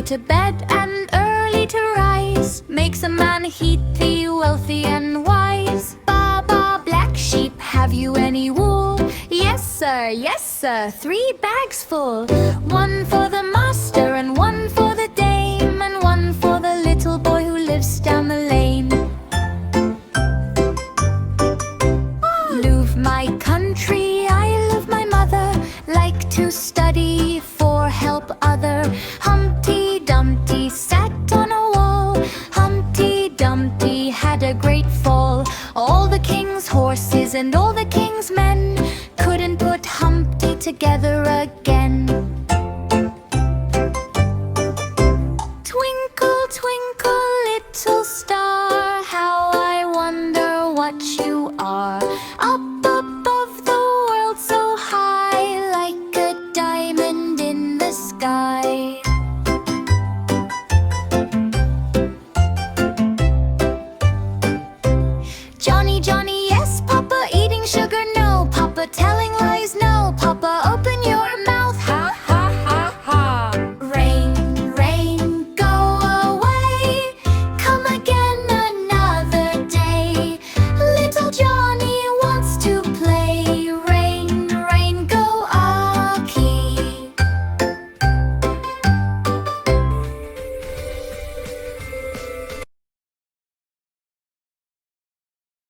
to bed and early to rise makes a man healthy, wealthy and wise. Baba, black sheep, have you any wool? Yes sir, 3 bags full. One for the master and one for the dame, and one for the little boy who lives down the lane. Love my country, I love my mother, like to study for help other. Humpty Dumpty sat on a wall, Humpty Dumpty had a great fall. All the king's horses and all the king's men couldn't put Humpty together again. Twinkle, twinkle, little star, how I wonder what you are. Up above the world so high, like a diamond in the sky. Johnny, Johnny